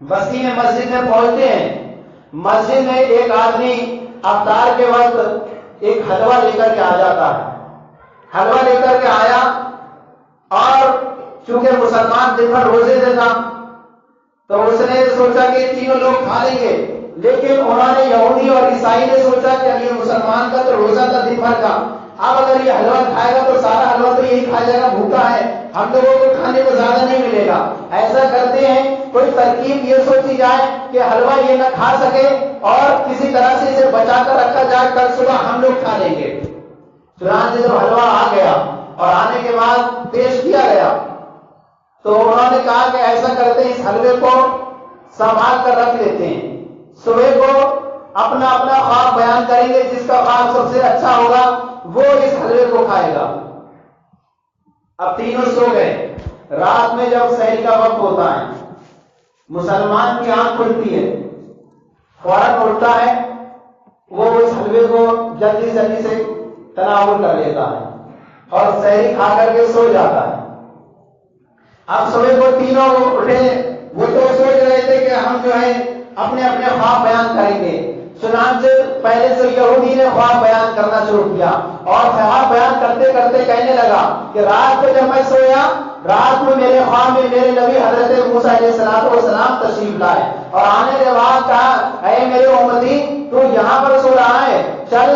بستی میں مسجد میں پہنچتے ہیں، مسجد میں ایک آدمی افطار کے وقت ایک حلوہ لے کر کے آ جاتا ہے۔ حلوہ لے کر کے آیا اور چونکہ مسلمان دن بھر روزے دیتا تو اس نے سوچا کہ تینوں لوگ کھا لیں گے، لیکن انہوں نے یہودی اور عیسائی نے سوچا کہ یہ مسلمان کا تو روزہ تھا دن بھر کا، اب اگر یہ حلوہ کھائے گا تو سارا حلوہ تو یہی کھا جائے گا، بھوکا ہے، ہم لوگوں کو کھانے کو زیادہ نہیں ملے گا۔ ایسا کرتے ہیں کوئی ترکیب یہ سوچی جائے کہ حلوہ یہ نہ کھا سکے اور کسی طرح سے اسے بچا کر رکھا جائے، کل صبح ہم لوگ کھا لیں گے۔ چنانچہ جب حلوہ آ گیا اور آنے کے بعد پیش کیا گیا تو انہوں نے کہا کہ ایسا کرتے ہیں اس حلوے کو سنبھال کر رکھ لیتے ہیں، صبح کو اپنا اپنا خواب بیان کریں گے، جس کا خواب سب سے اچھا ہوگا وہ اس حلوے کو کھائے گا۔ اب تینوں سو گئے۔ رات میں جب سحر کا وقت ہوتا ہے، مسلمان کی آنکھ کھلتی ہے، فوراً اٹھتا ہے، وہ اس حلوے کو جلدی جلدی سے تناول کر لیتا ہے اور سحری کھا کر کے سو جاتا ہے۔ اب صبح کو تینوں اٹھے، وہ تو سوچ رہے تھے کہ ہم جو ہے اپنے اپنے خواب بیان کریں گے۔ چنانچہ پہلے سے یہودی نے خواب بیان کرنا شروع کیا اور خواب بیان کرتے کرتے کہنے لگا کہ رات کو جب میں سویا، رات میں میرے خواب میں میرے نبی حضرت موسیٰ علیہ السلام تشریف لائے اور آنے کے بعد کہا، اے میرے امتی، تو یہاں پر سو رہا ہے، چل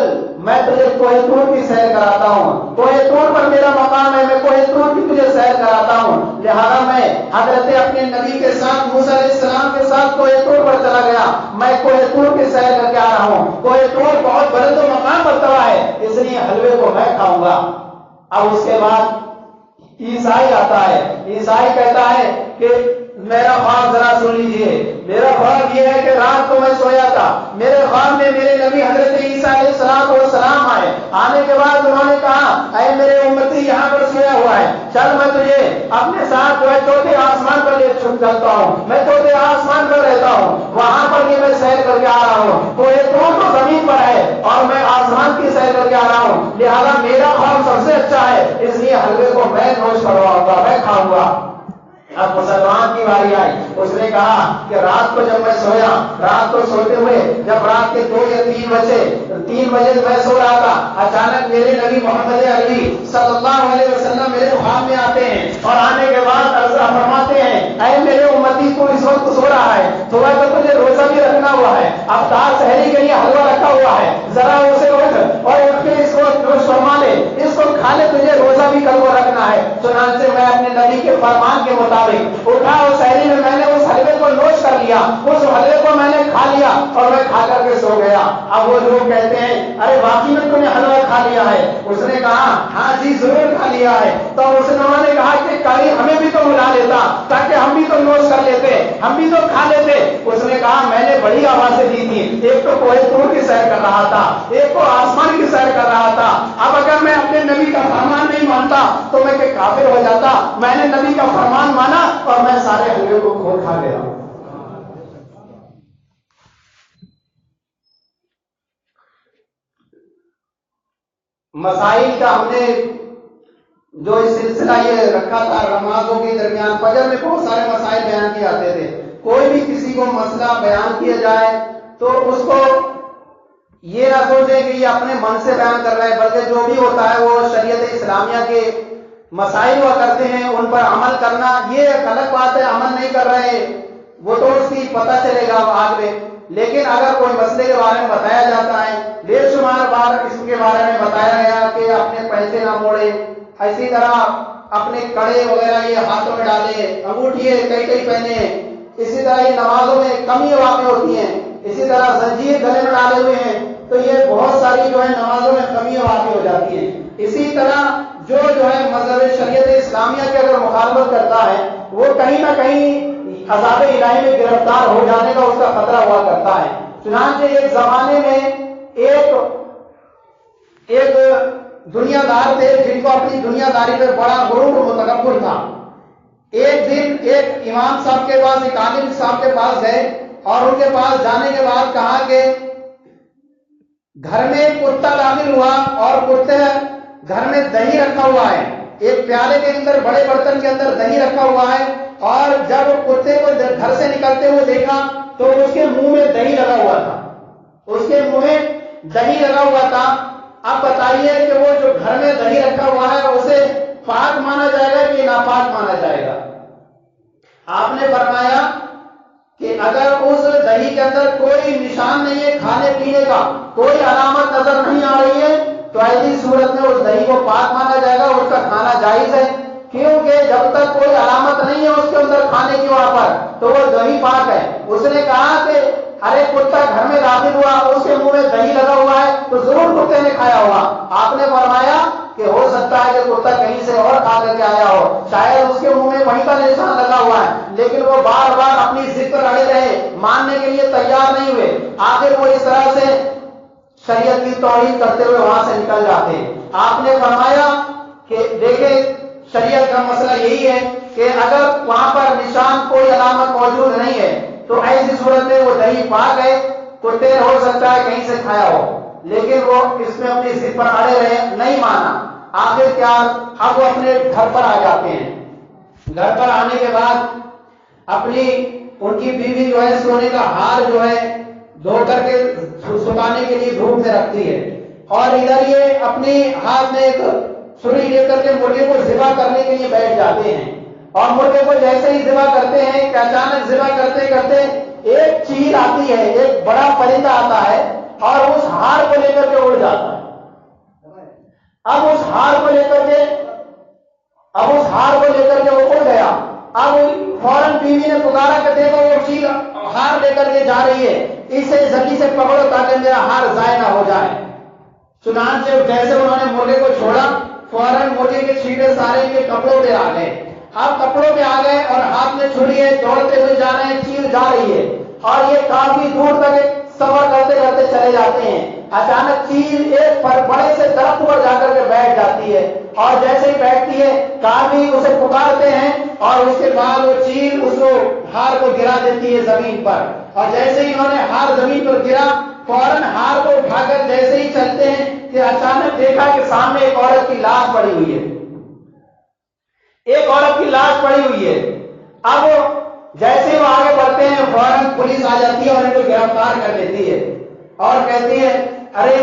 میں تجھے کوہ طور کی سیر کراتا ہوں، کوہ طور پر میرا مقام ہے، میں کوہ طور کی تجھے سیر کراتا ہوں۔ لہذا میں حضرت اپنے نبی کے ساتھ موسیٰ علیہ السلام کے ساتھ کوہ طور پر چلا گیا، میں کوہ طور کی سیر کر کے آ رہا ہوں۔ کوہ طور بہت بلند و مقام مرتبہ ہے، اس لیے حلوے کو میں کھاؤں گا۔ اب اس کے بعد عیسائی آتا ہے، عیسائی کہتا ہے کہ میرا خواب ذرا سن لیجئے۔ میرا خواب یہ ہے کہ رات کو میں سویا تھا، میرے خواب میں میرے نبی حضرت عیسیٰ علیہ السلام آئے، آنے کے بعد انہوں نے کہا، اے میرے امتی یہاں پر سویا ہوا ہے، چل میں تجھے اپنے ساتھ جو ہے چوتھے آسمان پر لے چلتا ہوں، میں چوتھے آسمان پر رہتا ہوں، وہاں پر یہ میں سیر کر کے آ رہا ہوں، کوہ طور تو زمین پر ہے اور میں آسمان کی سیر کر کے آ رہا ہوں، لہذا میرا خواب سب سے اچھا ہے، اس لیے حلوے کو میں نوش کرواؤں گا، میں کھاؤں گا۔ اب مسلمان کی باری آئی، اس نے کہا کہ رات کو جب میں سویا، رات کو سوتے ہوئے جب رات کے 2 یا 3 بجے میں سو رہا تھا، اچانک میرے نبی محمد عربی صلی اللہ علیہ وسلم میرے خواب میں آتے ہیں اور آنے کے بعد عرضہ فرماتے ہیں، اے میرے امتی تو اس وقت سو رہا ہے، صبح کو تجھے روزہ بھی رکھنا ہوا ہے، افطار سحری کے لیے حلوہ رکھا ہوا ہے، ذرا اسے اٹھ اور اٹھ کے اس کو نوش فرما لے، اس کو کھا لے، تجھے روزہ بھی کل کو رکھنا ہے۔ چنانچہ میں اپنے نبی کے فرمان کے مطابق اٹھا اور سحری میں نے اس حلوے کو نوش کر لیا، اس حلوے کو میں نے کھا لیا اور میں کھا کر کے سو گیا۔ اب وہ لوگ کہتے ہیں، ارے واقعی میں تم نے حلوہ کھا لیا ہے؟ اس نے کہا، ہاں جی ضرور کھا لیا ہے۔ تو انہوں نے کہا کہ کہیں ہمیں بھی تو ملا لیتا تاکہ ہم بھی تو نوش کر لیتے، ہم بھی تو کھا لیتے۔ اس نے کہا، میں نے بڑی آوازیں دی تھی، ایک تو کوہ طور کی سیر کر رہا تھا، ایک کو آسمان کی سیر کر رہا تھا، اب اگر میں اپنے نبی کا فرمان نہیں مانتا تو میں کہ کافر ہو جاتا۔ میں نے نبی کا فرمان مانا اور میں سارے حلوے کو کھول کھا گیا۔ مسائل کا ہم نے جو اس سلسلہ یہ رکھا تھا، نمازوں کے درمیان فجر میں بہت سارے مسائل بیان کیے جاتے تھے۔ کوئی بھی کسی کو مسئلہ بیان کیا جائے تو اس کو یہ نہ سوچے کہ یہ اپنے من سے بیان کر رہا ہے، بلکہ جو بھی ہوتا ہے وہ شریعت اسلامیہ کے مسائل ہوا کرتے ہیں، ان پر عمل کرنا یہ ایک الگ بات ہے۔ عمل نہیں کر رہے وہ تو اس کی پتہ چلے گا بعد میں، لیکن اگر کوئی مسئلے کے بارے میں بتایا جاتا ہے، بے شمار بار اس کے بارے میں بتایا گیا کہ اپنے پیسے نہ موڑے، اسی طرح اپنے کڑے وغیرہ یہ ہاتھوں میں ڈالے، انگوٹھی کئی پہنے، اسی طرح یہ نمازوں میں کمی واقع ہوتی ہیں، اسی طرح زنجیر گلے میں ڈالے ہوئے ہیں، تو یہ بہت ساری جو ہے نمازوں میں کمی واقع ہو جاتی ہیں۔ اسی طرح جو ہے مذہب شریعت اسلامیہ کی اگر مخالفت کرتا ہے وہ کہیں نہ کہیں عذاب الہی میں گرفتار ہو جانے کا اس کا خطرہ ہوا کرتا ہے۔ چنانچہ ایک زمانے میں ایک دنیا دار تھے جن کو اپنی دنیا داری پہ بڑا غرور و متکبر تھا۔ ایک دن ایک امام صاحب کے پاس، ایک عالم صاحب کے پاس گئے اور ان کے پاس جانے کے بعد کہا کہ گھر میں کتا داخل ہوا اور کتے گھر میں دہی رکھا ہوا ہے، ایک پیالے کے اندر بڑے برتن کے اندر دہی رکھا ہوا ہے، اور جب کتے کو گھر سے نکلتے ہوئے دیکھا تو اس کے منہ میں دہی لگا ہوا تھا، اس کے منہ میں دہی لگا ہوا تھا۔ اب بتائیے کہ وہ جو گھر میں دہی رکھا ہوا ہے اسے پاک مانا جائے گا کہ ناپاک مانا جائے گا؟ آپ نے فرمایا کہ اگر اس دہی کے اندر کوئی نشان نہیں ہے کھانے پینے کا، کوئی علامت نظر نہیں آ رہی ہے تو ایسی صورت میں اس دہی کو پاک مانا جائے گا، اس کا کھانا جائز ہے، کیونکہ جب تک کوئی علامت نہیں ہے اس کے اندر کھانے کی وہاں پر تو وہ دہی پاک ہے۔ اس نے کہا کہ ارے کتا گھر میں داخل ہوا، اس کے منہ میں دہی لگا ہوا ہے تو ضرور کتے نے کھایا ہوگا۔ آپ نے فرمایا کہ ہو سکتا ہے کہ کتا کہیں سے اور کھا کر کے آیا ہو، شاید اس کے منہ میں وہیں کا نشان لگا ہوا ہے، لیکن وہ بار بار اپنی ضد پر اڑے رہے، ماننے کے لیے تیار نہیں ہوئے، آخر وہ اس طرح سے شریعت کی توہین کرتے ہوئے وہاں سے نکل جاتے ہیں۔ آپ نے فرمایا کہ دیکھیں شریعت کا مسئلہ یہی ہے کہ اگر وہاں پر نشان کوئی علامت موجود نہیں ہے تو ایسی صورت میں وہ دہی پاک ہے، کوئی تیل ہو سکتا ہے کہیں سے کھایا ہو، لیکن وہ اس میں اپنی ضد پر اڑے رہے، نہیں مانا۔ آخر کیا، اب وہ اپنے گھر پر آ جاتے ہیں۔ گھر پر آنے کے بعد اپنی ان کی بیوی جو ہے سونے کا ہار جو ہے دھو کر کے سکھانے کے لیے دھوپ میں رکھتی ہے، اور ادھر یہ اپنے ہاتھ میں ایک چھری لے کر کے مرغے کو ذبح کرنے کے لیے بیٹھ جاتے ہیں، اور مرغے کو جیسے ہی ذبح کرتے ہیں کہ اچانک ذبح کرتے کرتے ایک چیل آتی ہے، ایک بڑا پرندہ آتا ہے اور اس ہار کو لے کر کے اڑ جاتا ہے۔ اب اس ہار کو لے کر کے وہ اڑ گیا۔ اب فوراً بیوی نے پکارا کہ دیکھو وہ چیل ہار لے کر کے جا رہی ہے، اسے جلدی سے پکڑو تاکہ میرا ہار ضائع نہ ہو جائے۔ چنانچہ جیسے انہوں نے مرغے کو چھوڑا، فوراً مرغے کے چھینٹے سارے کے کپڑوں پہ آ گئے۔ اب کپڑوں پہ آ گئے اور ہاتھ میں چھری ہے، دوڑتے ہوئے جا رہے ہیں، چیل جا رہی ہے اور یہ کافی دور تک سفر کرتے کرتے چلے جاتے ہیں۔ اچانک چیل ایک بڑے سے درخت پر جا کر کے بیٹھ جاتی ہے، اور جیسے ہی بیٹھتی ہے کافی اسے پکارتے ہیں، اور اس کے بعد وہ چیل اس ہار کو گرا دیتی ہے زمین پر، اور جیسے ہی انہوں نے ہار زمین پر گرا فوراً ہار کو اٹھا کر جیسے ہی چلتے ہیں کہ اچانک دیکھا کہ سامنے ایک عورت کی لاش پڑی ہوئی ہے، ایک عورت کی لاش پڑی ہوئی ہے۔ اب جیسے ہی وہ آگے بڑھتے ہیں فوراً پولیس آ جاتی ہے اور ان کو گرفتار کر لیتی ہے، اور کہتی ہے ارے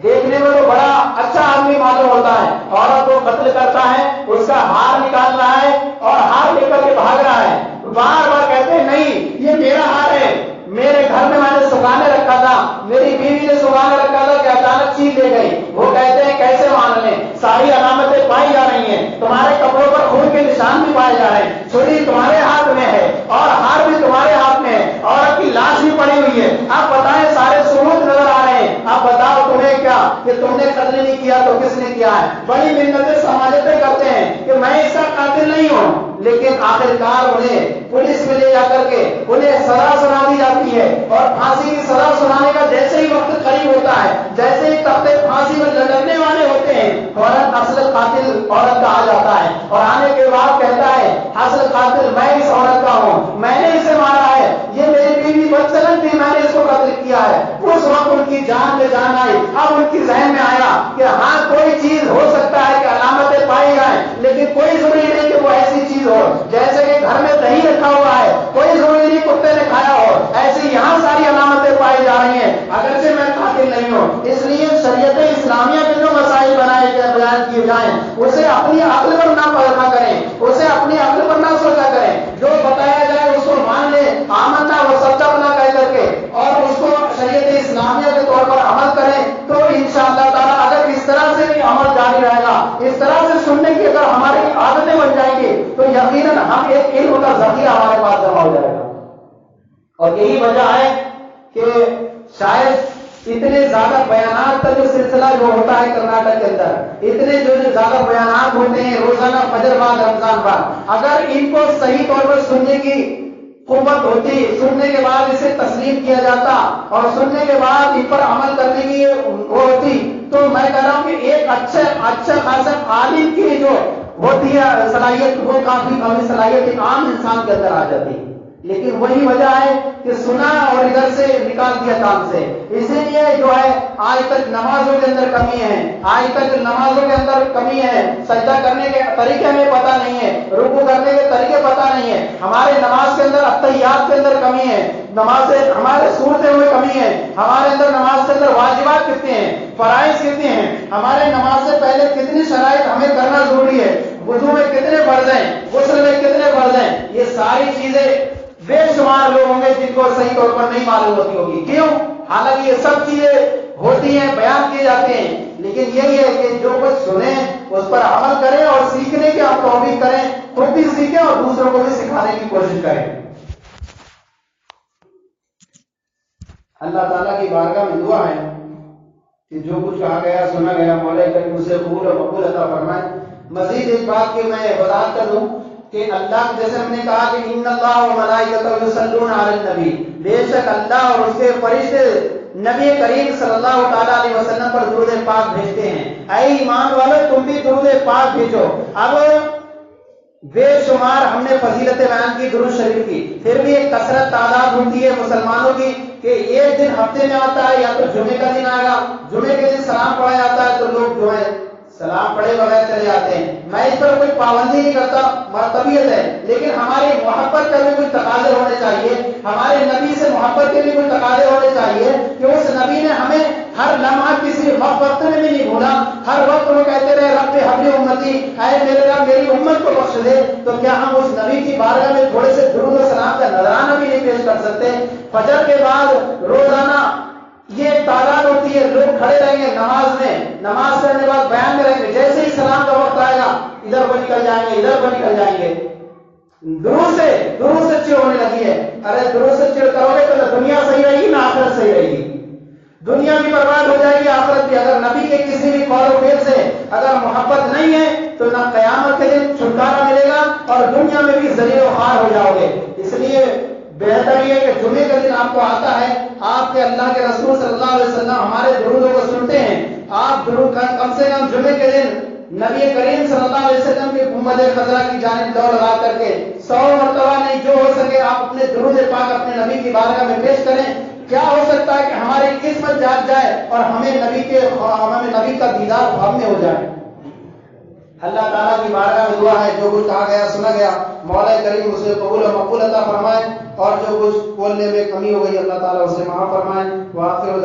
دیکھنے میں تو بڑا اچھا آدمی معلوم ہوتا ہے، عورت کو قتل کرتا ہے، اس کا ہار نکال رہا ہے اور ہار لے کر کے بھاگ رہا ہے۔ بار بار کہتے ہیں نہیں یہ میرا ہار ہے، میرے گھر میں نے سکھانے رکھا تھا، میری بیوی نے سکھانے رکھا تھا کہ اچانک چیز لے گئی۔ وہ کہتے ہیں کیسے مان لیں، ساری علامتیں پائی جا رہی ہیں، تمہارے کپڑوں پر خون کے نشان بھی پائے جا رہے ہیں، چھری تمہارے ہاتھ میں ہے اور ہار بھی تمہارے ہاتھ میں ہے، عورت کی لاش بھی پڑی ہوئی ہے، اب بتائیں سارے ثبوت نظر آ رہے ہیں، اب بتاؤ تمہیں کیا کہ تم نے قتل نہیں کیا تو کس نے کیا ہے؟ بڑی منتیں سماجتیں کرتے ہیں کہ میں اس کا قاتل نہیں ہوں، لیکن آخرکار انہیں پولیس میں لے جا کر کے انہیں سزا سنا دی جاتی ہے، اور پھانسی کی سزا سنانے کا جیسے ہی وقت قریب ہوتا ہے، جیسے ہی تختے پھانسی میں لٹکنے والے ہوتے ہیں، فوراً اصل قاتل عورت کا آ جاتا ہے، اور آنے کے بعد کہتا ہے اصل قاتل میں اس عورت کا ہوں، میں نے اسے مارا ہے، یہ میری بیوی بدچلن تھی، میں نے اس کو قتل کیا ہے۔ اس وقت ان کی جان میں جان آئی، اب ان کی ذہن میں آیا کہ ہاں کوئی چیز ہو سکتا ہے کہ علامتیں پائی جائیں، لیکن کوئی ضروری نہیں کہ وہ ایسی چیز ہو، جیسے کہ گھر میں دہی رکھا ہوا ہے، کوئی ضروری نہیں کتے نے کھایا ہو، ایسی یہاں ساری علامتیں پائی جا رہی ہیں، اگرچہ میں قاتل نہیں ہوں۔ اس لیے شریعت اسلامیہ کے جو مسائل بیان کیے جائیں اسے اپنی عقل پر نہ پرکھا کریں، اسے اپنی عقل پر نہ سوچا کریں، جو بتایا جائے اس کو مان لیں، آمنا و صدقنا کہہ کر کے، اور اس کو شریعت اسلامیہ کے طور پر عمل کریں، تو انشاءاللہ تعالیٰ اگر اس طرح سے بھی عمل جاری رہے گا، اس طرح سے سننے کی اگر ہماری عادتیں بن جائیں گی تو یقیناً ہم ایک علم کا ذخیرہ ہمارے پاس جمع ہو جائے گا۔ اور یہی وجہ ہے کہ شاید اتنے زیادہ بیانات کا جو سلسلہ جو ہوتا ہے کرناٹک کے اندر، اتنے جو زیادہ بیانات ہوتے ہیں روزانہ فجر بعد رمضان بعد، اگر ان کو صحیح طور پر سننے کی قوت ہوتی، سننے کے بعد اسے تسلیم کیا جاتا اور سننے کے بعد ان پر عمل کرنے کی وہ ہوتی، تو میں کہہ رہا ہوں کہ ایک اچھا خاصا عالم کی جو ہوتی ہے صلاحیت، وہ کافی صلاحیت عام انسان کے اندر آ جاتی ہے، لیکن وہی وجہ ہے کہ سنا اور ادھر سے نکال دیا کام سے، اسی لیے جو ہے آج تک نمازوں کے اندر کمی ہے، آج تک نمازوں کے اندر کمی ہے، سجدہ کرنے کے طریقے ہمیں پتہ نہیں ہے، رکوع کرنے کے طریقے پتہ نہیں ہے، ہمارے نماز کے اندر اتحیات کے اندر کمی ہے، نماز ہمارے صورتیں ہوئے کمی ہے، ہمارے اندر نماز کے اندر واجبات کتنے ہیں، فرائض کتنے ہیں، ہمارے نماز سے پہلے کتنی شرائط ہمیں کرنا ضروری ہے، وضو میں کتنے فرض ہیں، غسل میں کتنے فرض ہیں، یہ ساری چیزیں بے شمار لوگ ہوں گے جن کو صحیح طور پر نہیں معلوم ہوتی ہوگی۔ کیوں؟ حالانکہ یہ سب چیزیں ہوتی ہیں، بیان کیے جاتے ہیں، لیکن یہی ہے کہ جو کچھ سنیں اس پر عمل کریں اور سیکھنے کی آپ توفیق کریں، خود بھی سیکھیں اور دوسروں کو بھی سکھانے کی کوشش کریں۔ اللہ تعالیٰ کی بارگاہ میں دعا ہے کہ جو کچھ کہا گیا سنا گیا مولا کریم اسے قبول و مقبول عطا فرمائے۔ مزید ایک بات کی میں وضاحت کر دوں کہ اللہ جیسے ہم نے کہا کہ ان اللہ و ملائکتہ یصلون علی النبی، بے شک اللہ اور اس کے فرشتے نبی کریم صلی اللہ تعالی علیہ وسلم پر درود پاک بھیجتے ہیں۔ اے ایمان والو تم بھی درود پاک بھیجو۔ اب بے شمار ہم نے فضیلتیں بیان کی درود شریف کی، پھر بھی ایک کثرت تعداد ہوتی ہے مسلمانوں کی کہ ایک دن ہفتے میں آتا ہے یا تو جمعے کا دن آئے گا، جمعے کے دن سلام پڑھا جاتا ہے تو لوگ جو ہے سلام پڑھے بغیر چلے جاتے ہیں۔ میں اس پر کوئی پابندی نہیں کرتا، مرتبیت ہے، لیکن ہماری محبت کے بھی کچھ تقاضے ہونے چاہیے، ہمارے نبی سے محبت کے بھی کچھ تقاضے ہونے چاہیے کہ اس نبی نے ہمیں ہر لمحہ کسی وقت میں بھی نہیں بھولا، ہر وقت وہ کہتے رہے رب حبلی امتی، اے میرے رب میری امت کو بخش دے۔ تو کیا ہم اس نبی کی بارگاہ میں تھوڑے سے درود و سلام کا نذرانہ بھی نہیں پیش کر سکتے؟ فجر کے بعد روزانہ یہ ایک تعداد ہوتی ہے، لوگ کھڑے رہیں گے نماز میں، نماز کرنے کے بعد بیان میں رہیں گے، جیسے ہی سلام کا وقت آئے گا ادھر کو نکل جائیں گے، ادھر کو نکل جائیں گے۔ درود سے چڑ ہونے لگی ہے۔ ارے درود سے چڑ کرو گے تو دنیا صحیح رہے گی نہ آخرت صحیح رہے گی؟ دنیا بھی برباد ہو جائے گی، آخرت بھی۔ اگر نبی کے کسی بھی قول و فعل سے اگر محبت نہیں ہے تو نہ قیامت کے دن چھٹکارا ملے گا اور دنیا میں بھی ذلیل و خوار ہو جاؤ گے۔ اس لیے بہتر یہ کہ جمعے کا دن آپ کو آتا ہے، آپ کے اللہ کے رسول صلی اللہ علیہ وسلم ہمارے درودوں کو سنتے ہیں، آپ درود کم سے کم جمعے کے دن نبی کریم صلی اللہ علیہ وسلم کی گنبد خضرا کی جانب دوڑ لگا کر کے 100 مرتبہ نہیں، جو ہو سکے آپ اپنے درود پاک اپنے نبی کی بارگاہ میں پیش کریں۔ کیا ہو سکتا ہے کہ ہماری قسمت جاگ جائے اور ہمیں نبی کا دیدار خواب میں ہو جائے۔ اللہ تعالیٰ کی بارگاہ میں دعا ہے جو کچھ کہا گیا سنا گیا مولا کریم اسے قبول و مقبول عطا فرمائے، اور جو کچھ بولنے میں کمی ہو گئی اللہ تعالیٰ اسے معاف فرمائے۔ وآخر